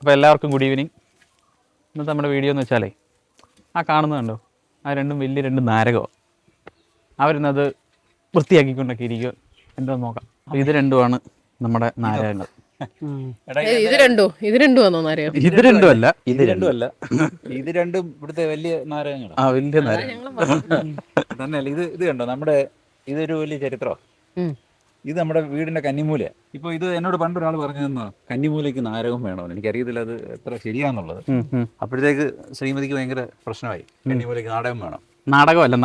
അപ്പോൾ എല്ലാവർക്കും good evening. ഇന്നത്തെ നമ്മുടെ വീഡിയോ എന്ന് വെച്ചാലേ ആ കാണുന്നുണ്ടോ, ആ രണ്ടും വലിയ രണ്ട് നാരകമാണ്. അവരിന്നത് വൃത്തിയാക്കിക്കൊണ്ടൊക്കെ ഇരിക്കുക. എന്താന്ന് നോക്കാം. അപ്പോൾ ഇത് രണ്ടുമാണ് നമ്മുടെ നാരകങ്ങൾ. ഇത് രണ്ടുമാണോ നാരകം? ഇത് രണ്ടുമല്ല, ഇത് രണ്ടും ഇവിടുത്തെ വലിയ നാരകങ്ങളാണ്. ആ വലിയ നാരകം തന്നെയല്ല. ഇത് കണ്ടോ, നമ്മുടെ ഇതൊരു വലിയ ചരിത്രമാണ്. ഇത് നമ്മുടെ വീടിന്റെ കന്നിമൂല. ഇപ്പൊ ഇത് എന്നോട് പണ്ടൊരാൾ പറഞ്ഞു തന്നോ, കന്നിമൂലയ്ക്ക് നാരകം വേണമെന്ന്. എനിക്കറിയത്തില്ല അത് എത്ര ശരിയാന്നുള്ളത്. അപ്പോഴത്തേക്ക് ശ്രീമതിക്ക് ഭയങ്കര പ്രശ്നമായി. കന്നിമൂലയ്ക്ക് നാടകം വേണം. നാടകമല്ല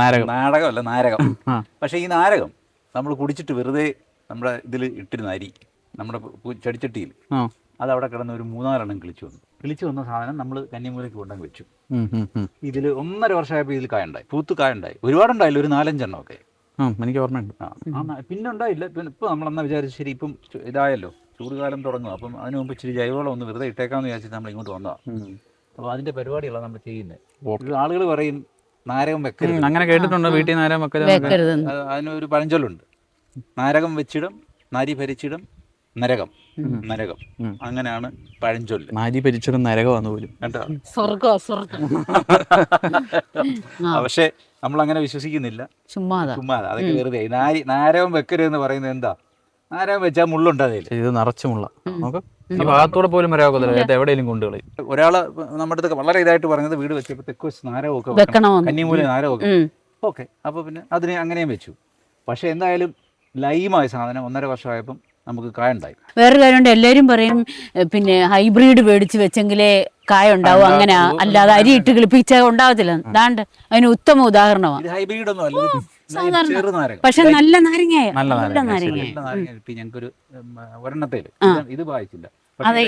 നാരകം. പക്ഷെ ഈ നാരകം നമ്മൾ കുടിച്ചിട്ട് വെറുതെ നമ്മുടെ ഇതിൽ ഇട്ടിരുന്ന അരി, നമ്മുടെ ചെടിച്ചട്ടിയിൽ അത് അവിടെ കിടന്ന് ഒരു 3-4 കിളിച്ചു വന്ന സാധനം നമ്മൾ കന്നിമൂലയ്ക്ക് കൊണ്ടങ്ങ് വെച്ചു. ഇതിൽ 1.5 വർഷമായപ്പോൾ ഇതിൽ കായുണ്ടായി, പൂത്ത് കായുണ്ടായി. ഒരുപാടുണ്ടായില്ല, ഒരു 4-5 എണ്ണമൊക്കെ. എനിക്ക് ഓർമ്മയുണ്ട്. പിന്നെ ഉണ്ടായില്ല. ഇപ്പം നമ്മളെന്നാ വിചാരിച്ചു, ശരി ഇപ്പം ഇതായല്ലോ, ചൂടുകാലം തുടങ്ങും, അപ്പം അതിന് മുമ്പ് ഇച്ചിരി ജൈവവളം ഒന്ന് വെറുതെ ഇട്ടേക്കാമെന്ന് വിചാരിച്ചിട്ട് നമ്മൾ ഇങ്ങോട്ട് വന്നതാണ്. അപ്പോൾ അതിൻ്റെ പരിപാടികളാണ് നമ്മൾ ചെയ്യുന്നത്. ആളുകൾ പറയും നാരകം വെക്കരുത്, അങ്ങനെ കേട്ടിട്ടുണ്ട്, വീട്ടിൽ നാരകം വെക്കരുത്. അതിനൊരു പഴഞ്ചൊല്ലുണ്ട്, നാരകം വെച്ചിടം നാരി ഭരിച്ചിടം നരകം. അങ്ങനെയാണ് പഴഞ്ചൊല്ല്. നാരി ഭരിച്ചിടം നരകമാണെന്ന് പോലും കേട്ടോ. സ്വർഗം. പക്ഷെ നമ്മൾ അങ്ങനെ വിശ്വസിക്കുന്നില്ല. ചുമ്മാ അതൊക്കെ വെറുതെ. നാരകം വെക്കരുതെന്ന് പറയുന്നത് എന്താ? നാരകം വെച്ചാൽ മുള്ളുണ്ടതില്ല. ഇത് നിറച്ച് മുള്ള. ഈ ഭാഗത്തൂടെ പോലും വരാകൊന്നില്ല, എവിടെയെങ്കിലും കൊണ്ടുകളയും. ഒരാള് നമ്മുടെ അടുത്ത് വളരെ ഇതായിട്ട് പറഞ്ഞത്, വീട് വെച്ചപ്പോൾ തെക്ക് വെച്ച് നാരകമൊക്കെ വെക്കണം, കന്നിമൂല നാരകമൊക്കെ. ഓക്കെ, അപ്പോൾ പിന്നെ അതിന് അങ്ങനെയും വെച്ചു. പക്ഷെ എന്തായാലും ലൈമായ സാധനം 1.5 വർഷമായപ്പം നമുക്ക് കായുണ്ടായി. വേറൊരു കാര്യമുണ്ട്, എല്ലാവരും പറയും പിന്നെ ഹൈബ്രിഡ് മേടിച്ച് വെച്ചെങ്കിലേ കായ ഉണ്ടാവും. അങ്ങനെ അല്ലാതെ അരി ഇട്ട് കിളിപ്പിച്ചാൽ ഉണ്ടാവത്തില്ല. അതാണ്ട് അതിന് ഉത്തമ ഉദാഹരണമാണ്. ഹൈബ്രിഡ് ഒന്നും അല്ല, പക്ഷെ നല്ല നാരങ്ങ. ഞങ്ങൾക്കൊരു ഒരെണ്ണത്തേല് ഇത് വായിച്ചില്ല. അതെ,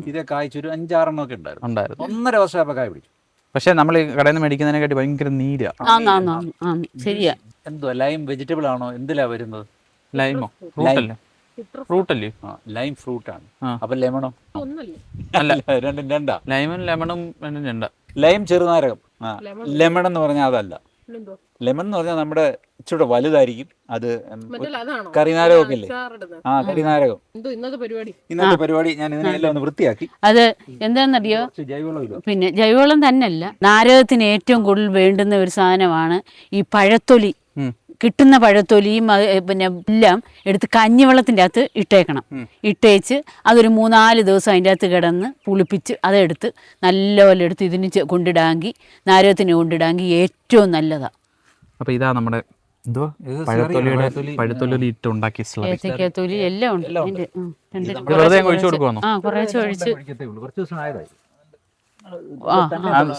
ഇതേ കായ്ച്ചൊരു 5-6 എണ്ണമൊക്കെ ഉണ്ടായിരുന്നു. 1.5 വർഷമായപ്പോൾ കായ പിടിച്ചു. പക്ഷെ നമ്മൾ ഈ കടയിൽ നിന്ന് മേടിക്കുന്നതിനെക്കാട്ടി ഭയങ്കര നീരാ. ശരിയാ. എന്തോ ലൈം വെജിറ്റബിൾ ആണോ, എന്തിലാ വരുന്നത്? ലൈമോ? ഫ്രൂട്ടല്ലേ? ലൈം ഫ്രൂട്ടാണ്. അപ്പൊ ലെമണോ? അല്ല, രണ്ടും രണ്ടാ. ലൈമും ലെമണും രണ്ടും രണ്ടാ. ലൈം ചെറുനാരകം. ലെമൺ എന്ന് പറഞ്ഞാൽ അതല്ല. ലെമൺ എന്ന് പറഞ്ഞാൽ നമ്മുടെ ഇച്ചിരി വലുതായിരിക്കും. അത് കറിനാരകമൊക്കെ ഇല്ലേ? കറിനാരകം. ഇന്നത്തെ പരിപാടി ഞാൻ ഇതിനെല്ലാം ഒന്ന് വൃത്തിയാക്കി. അത് എന്താണെന്നറിയോ, പിന്നെ ജൈവവളം തന്നെയല്ല, നാരകത്തിന് ഏറ്റവും കൂടുതൽ വേണ്ടുന്ന ഒരു സാധനമാണ് ഈ പഴത്തൊലി. കിട്ടുന്ന പഴത്തൊലിയും പിന്നെ എല്ലാം എടുത്ത് കഞ്ഞിവെള്ളത്തിൻ്റെ അകത്ത് ഇട്ടേക്കണം. ഇട്ടേച്ച് അതൊരു 3-4 ദിവസം അതിൻ്റെ അകത്ത് കിടന്ന് പുളിപ്പിച്ച് അതെടുത്ത് നല്ലപോലെ എടുത്ത് ഇതിന് കൊണ്ടിടാമെങ്കിൽ, നാരകത്തിന് കൊണ്ടിടാമെങ്കിൽ ഏറ്റവും നല്ലതാണ്. അപ്പോൾ ഇതാ നമ്മുടെ പഴത്തൊലി ഇട്ട് ഉണ്ടാക്കി ഏത്തക്കാത്തൊലി എല്ലാം ഉണ്ട്. കുറേശ്ശെ ഒഴിച്ച്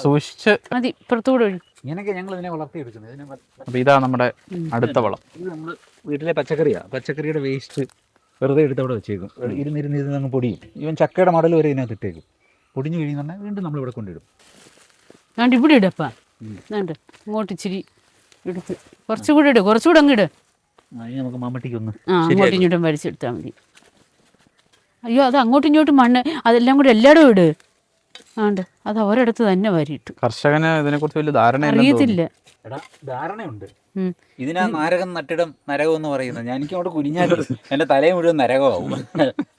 സൂക്ഷിച്ച് മതി, പുറത്തുകൂടെ ഒഴി. ഇങ്ങനെയൊക്കെ ഞങ്ങൾ ഇതിനെ വളർത്തിയെടുക്കുന്നത്. അപ്പോൾ ഇതാ നമ്മുടെ അടുത്ത വളം. ഇത് നമ്മൾ വീട്ടിലെ പച്ചക്കറിയുടെ വേസ്റ്റ് വെറുതെ എടുത്ത് അവിടെ വെച്ചേക്കും. ഇരുന്ന് അങ്ങ് പൊടിയും. ഈവൻ ചക്കയുടെ മടൽ വരെ ഇതിനകത്ത് ഇട്ടേക്കും. പൊടിഞ്ഞു കഴിയുന്നുണ്ടെങ്കിൽ വീണ്ടും നമ്മളിവിടെ കൊണ്ടിടും. ഇവിടെ ഇടപ്പാ, ഇങ്ങോട്ട് ഇച്ചിരി എടുത്ത് കുറച്ചുകൂടെ അങ്ങ് ഇട്. നമുക്ക് മമ്മട്ടിക്കൊന്ന് അങ്ങോട്ടും ഇങ്ങോട്ടും വലിച്ചെടുത്താൽ മതി. അയ്യോ, അത് അങ്ങോട്ടും ഇങ്ങോട്ടും മണ്ണ് അതെല്ലാം കൂടെ എല്ലായിടും ഇട്. അത് ഒരിടത്ത് തന്നെ വരിയിട്ടു. കർഷകന് ഇതിനെ കുറിച്ച് വലിയ ധാരണ അറിയത്തില്ല. ധാരണയുണ്ട്. ഇതിനാ നാരകം നട്ടിടം നരകം എന്ന് പറയുന്നത്. എനിക്ക് അവിടെ കുനിഞ്ഞാലും എന്റെ തലയെ മുഴുവൻ നരകമാവും.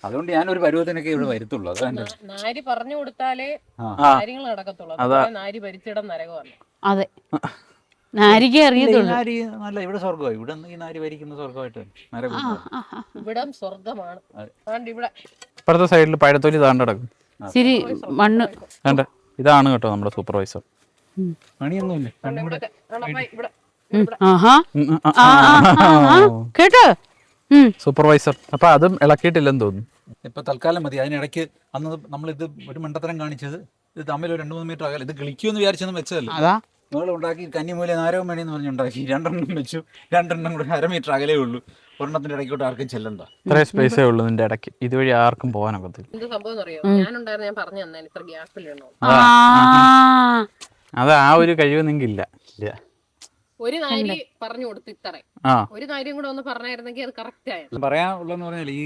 അതുകൊണ്ട് ഞാൻ ഒരു പരുവത്തിനൊക്കെ ഇവിടെ വരുത്തുള്ളൂ. നാരി പറഞ്ഞു കൊടുത്താലേ കാര്യങ്ങൾ നടക്കത്തുള്ളൂ. നാരി ഭരിച്ചിടം നരകമാണ്. അതെ, നാരികെ അറിയത്തുള്ളൂ. നല്ല ഇവിടെ സ്വർഗമായി. ഇവിടെ ഈ നാരി ഭരിക്കുന്ന സ്വർഗമായിട്ട് നരകം. ഇവിടെ സ്വർഗമാണ്. ഇപ്പുറത്തെ സൈഡിൽ പഴത്തൊലി താണ്ട് കിടക്കും. ശരി, മണ്ണ് വേണ്ട. ഇതാണ് കേട്ടോ നമ്മുടെ സൂപ്പർവൈസർ. പണിയൊന്നുമില്ല കേട്ടോ, സൂപ്പർവൈസർ. അപ്പൊ അതും ഇളക്കിയിട്ടില്ലെന്ന് തോന്നുന്നു. ഇപ്പൊ തൽക്കാലം മതി. അതിനിടയ്ക്ക് അന്ന് നമ്മളിത് ഒരു മണ്ടത്തരം കാണിച്ചത്, ഇത് തമ്മിൽ ഒരു 2-3 മീറ്റർ അകലെ. ഇത് കിളിക്കുമെന്ന് വിചാരിച്ചൊന്നും വെച്ചതല്ല. നിങ്ങൾ ഉണ്ടാക്കി കന്നിമൂല നാരകം വേണമെന്ന് പറഞ്ഞുണ്ടാക്കി 2 എണ്ണം വെച്ചു. 2 എണ്ണം കൂടെ 1/2 മീറ്റർ അകലേ ഉള്ളൂ. ഒരെണ്ണത്തിന്റെ ഇടയ്ക്കോട്ട് ആർക്കും ചെല്ലണ്ട. ഇത്രേ സ്പേസേ ഉള്ളൂ നിന്റെ ഇടയ്ക്ക്. ഇതുവഴി ആർക്കും പോകാനൊക്കത്തില്ല. അത് ആ ഒരു കഴിവ് നിങ്ങൾക്കില്ല. ഒരു നാരി പറഞ്ഞു കൊടുത്ത് ഇത്രേ, ഒരു നാര്യം കൂടെ ഒന്ന് പറഞ്ഞായിരുന്നെങ്കിൽ അത് കറക്റ്റ് ആയിരുന്നു. പറയാനുള്ളതെന്ന് പറഞ്ഞാൽ, ഈ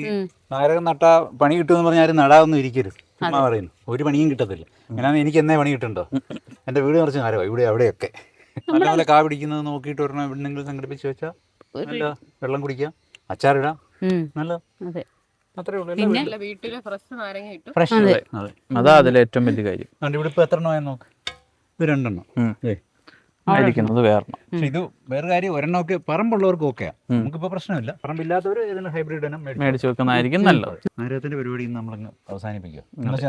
നാരകം നട്ടാ പണി കിട്ടുമെന്ന് പറഞ്ഞാൽ ആരും നടാതൊന്നും ഇരിക്കരുത്. ചുമ്മാ പറയുന്നു, ഒരു പണിയും കിട്ടത്തില്ല. അങ്ങനെയാണെങ്കിൽ എനിക്ക് എന്നേ പണി കിട്ടുന്നുണ്ടോ? എന്റെ വീട് നിറച്ച് നാരകം ഇവിടെ അവിടെയൊക്കെ. നല്ല കാ പിടിക്കുന്നത് നോക്കിയിട്ട് ഒരെണ്ണം എവിടെയെങ്കിലും സംഘടിപ്പിച്ച് വെച്ചാൽ നല്ല വെള്ളം കുടിക്കാം, അച്ചാറിടാം. നല്ല അത്രേ ഉള്ളൂ. പിന്നെ അല്ല, വീട്ടിലെ ഫ്രഷ് നാരങ്ങ ഇട്ടു. ഫ്രഷ്. അതെ. അതാ അതിലെ ഏറ്റവും വലിയ കാര്യം. അതുകൊണ്ട് ഇവിടെ ഇപ്പോൾ 3 എണ്ണം നോക്ക്. ഇത് 2 എണ്ണം. ഇരിക്കുന്നത് വേറെ. പക്ഷെ ഇത് വേറെ കാര്യം, ഒരെണ്ണമൊക്കെ പറമ്പുള്ളവർക്ക് ഓക്കെയാണ്. നമുക്കിപ്പോൾ പ്രശ്നമില്ല. പറമ്പില്ലാത്തവർ ഇതിന് ഹൈബ്രിഡ് ഇനം മേടിച്ച് വെക്കുന്നതായിരിക്കും നല്ലത്. നാരകത്തിന്റെ പരിപാടി ഇന്ന് നമ്മളങ്ങ് അവസാനിപ്പിക്കുക.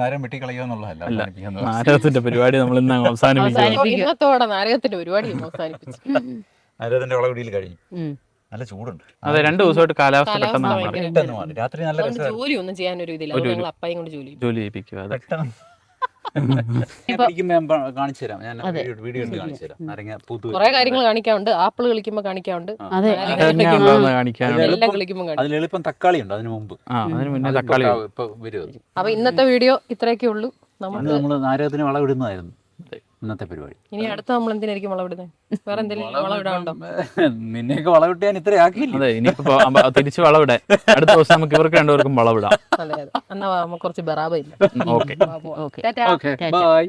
നാരകം വെട്ടിക്കളയോ എന്നുള്ളതല്ല അവസാനിപ്പിക്കുക. നാരകത്തിന്റെ പരിപാടി നമ്മൾ ഇന്ന് അവസാനിപ്പിക്കുക. ഇന്നത്തോടെ നാരകത്തിന്റെ പരിപാടി അവസാനിപ്പിച്ചു. നാരകത്തിന്റെ വളവിടിയിൽ കഴിഞ്ഞു. നല്ല ചൂടുണ്ട്. അതെ, 2 ദിവസമായിട്ട് കാലാവസ്ഥ പെട്ടെന്ന് മാറി. പെട്ടെന്ന് മാറി. രാത്രി നല്ല രസമാണ്. ജോലി ഒന്നും ചെയ്യാനൊരു ഇതില്ല. ഞങ്ങൾ അപ്പായും കൊണ്ട് ജോലി ജോലി ചെയ്യിപ്പിക്കുക. അതെ, കാണിച്ചു തരാം. ഞാൻ വീഡിയോ എടുത്ത് കാണിച്ചു തരാം. നാരങ്ങ പൂത്ത് കുറെ കാര്യങ്ങൾ കാണിക്കാറുണ്ട്. ആപ്പിൾ കളിക്കുമ്പോ കാണിക്കാറുണ്ട്. അതെ കാണിക്കാനുണ്ട്. എല്ലാം കളിക്കുമ്പോ കാണിക്കും. അതിൽ എളുപ്പം തക്കാളി ഉണ്ട്. അതിന് മുമ്പ് അതിന് മുന്നേ തക്കാളി. ഇപ്പൊ വരും. അപ്പൊ ഇന്നത്തെ വീഡിയോ ഇത്രയൊക്കെ ഉള്ളൂ. നമ്മൾ നാരകത്തിന് വളവിടുന്നതായിരുന്നു ഇന്നത്തെ പരിപാടി. ഇനി അടുത്ത നമ്മൾ എന്തിനായിരിക്കും വളവിടുന്നത്? വേറെ എന്തെങ്കിലും വളവിടാണ്ടോ? നിന്നെയൊക്കെ വളവിട്ട് ഞാൻ ഇത്ര ആക്കിയില്ല. അതെ, ഇനിയിപ്പോ തിരിച്ച് വളവിടാം. അടുത്ത ദിവസം നമുക്ക് ഇവർക്ക് 2 പേർക്കും വളവിടാം. അതെ അതെ. എന്നാ നമുക്ക് കുറച്ച് ബറാബ ഇല്ല. ഓക്കെ. ടാറ്റാ. ബൈ.